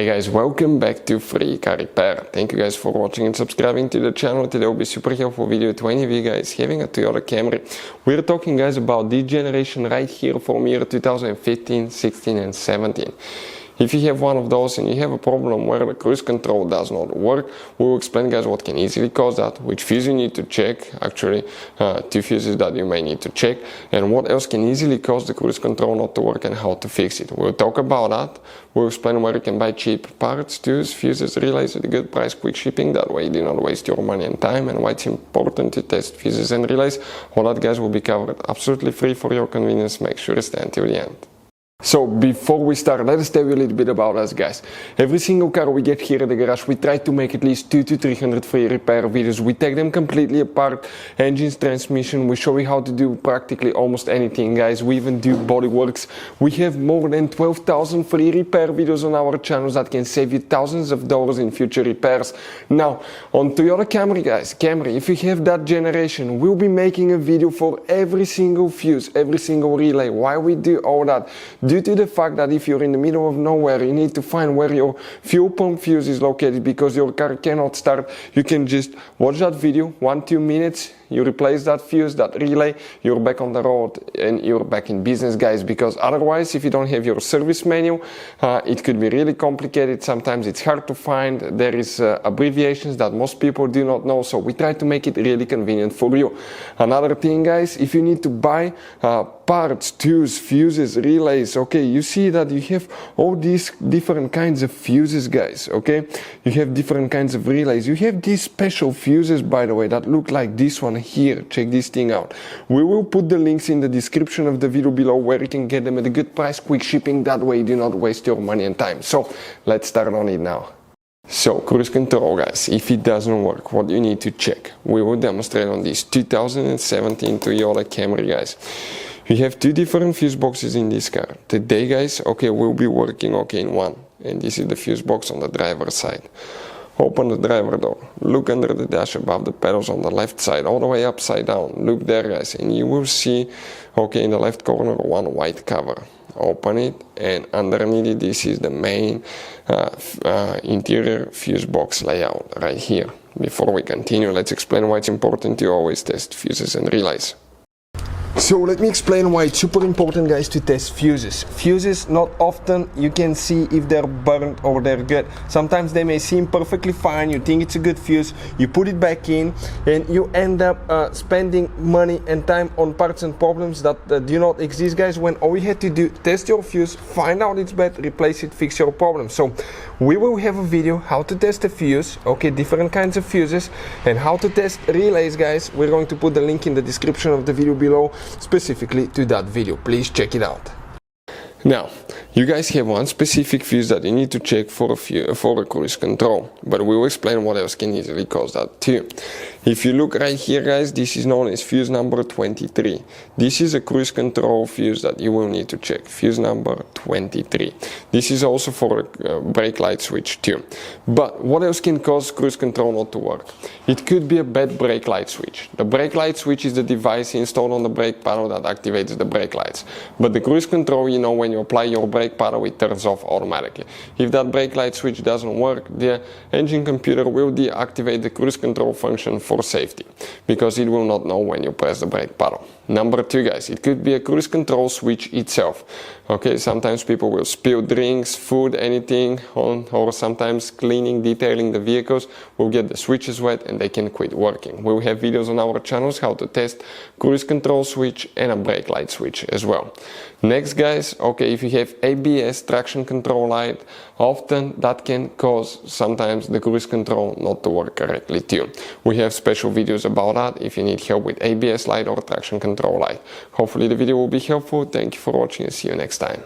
Hey guys, welcome back to Free Car Repair. Thank you guys for watching and subscribing to the channel. Today will be super helpful video to any of you guys having a Toyota Camry. We're talking guys about this generation right here from year 2015, 16 and 17. If you have one of those and you have a problem where the cruise control does not work, we will explain guys what can easily cause that, which fuse you need to check, actually 2 fuses that you may need to check, and what else can easily cause the cruise control not to work and how to fix it. We'll talk about that. We'll explain where you can buy cheap parts, tools, fuses, relays at a good price, quick shipping, that way you do not waste your money and time, and why it's important to test fuses and relays. All that guys will be covered absolutely free for your convenience. Make sure to stay until the end. So before we start, let us tell you a little bit about us guys. Every single car we get here at the garage, we try to make at least 200 to 300 free repair videos. We take them completely apart, engines, transmission, we show you how to do practically almost anything guys. We even do body works. We have more than 12,000 free repair videos on our channels that can save you thousands of dollars in future repairs. Now, on Toyota Camry guys, if you have that generation, we'll be making a video for every single fuse, every single relay. Why we do all that? Due to the fact that if you're in the middle of nowhere, you need to find where your fuel pump fuse is located because your car cannot start. You can just watch that video, 1-2 minutes, you replace that fuse, that relay, you're back on the road and you're back in business guys, because otherwise if you don't have your service manual, it could be really complicated. Sometimes it's hard to find. There is abbreviations that most people do not know, so we try to make it really convenient for you. Another thing guys, if you need to buy parts, tools, fuses, relays, okay, you see that you have all these different kinds of fuses guys, okay, you have different kinds of relays, you have these special fuses by the way that look like this one here. Check this thing out. We will put the links in the description of the video below where you can get them at a good price, quick shipping, that way you do not waste your money and time. So let's start on it now. So cruise control guys, if it doesn't work, what you need to check, we will demonstrate on this 2017 Toyota Camry guys. We have 2 different fuse boxes in this car. Today guys, okay, we'll be working okay in one, and this is the fuse box on the driver's side. Open the driver door, look under the dash above the pedals on the left side, all the way upside down. Look there guys, and you will see, okay, in the left corner, one white cover. Open it, and underneath it, this is the main interior fuse box layout right here. Before we continue, let's explain why it's important to always test fuses and relays. So let me explain why it's super important guys to test fuses. Fuses, not often you can see if they're burnt or they're good. Sometimes they may seem perfectly fine, you think it's a good fuse, you put it back in and you end up spending money and time on parts and problems that do not exist guys, when all you had to do, test your fuse, find out it's bad, replace it, fix your problem. So we will have a video how to test a fuse, okay, different kinds of fuses, and how to test relays guys. We're going to put the link in the description of the video below specifically to that video. Please check it out. Now, you guys have one specific fuse that you need to check for a cruise control, but we will explain what else can easily cause that too. If you look right here guys, this is known as fuse number 23. This is a cruise control fuse that you will need to check, fuse number 23. This is also for a brake light switch too. But what else can cause cruise control not to work? It could be a bad brake light switch. The brake light switch is the device installed on the brake paddle that activates the brake lights. But the cruise control, you know, when you apply your brake paddle, it turns off automatically. If that brake light switch doesn't work, the engine computer will deactivate the cruise control function for safety, because it will not know when you press the brake pedal. Number 2 guys, it could be a cruise control switch itself. Okay, sometimes people will spill drinks, food, anything on, or sometimes cleaning, detailing the vehicles will get the switches wet and they can quit working. We will have videos on our channels how to test cruise control switch and a brake light switch as well. Next guys, okay, if you have ABS, traction control light, often that can cause sometimes the cruise control not to work correctly too. We have special videos about that if you need help with ABS light or traction control light. Hopefully the video will be helpful. Thank you for watching and see you next time.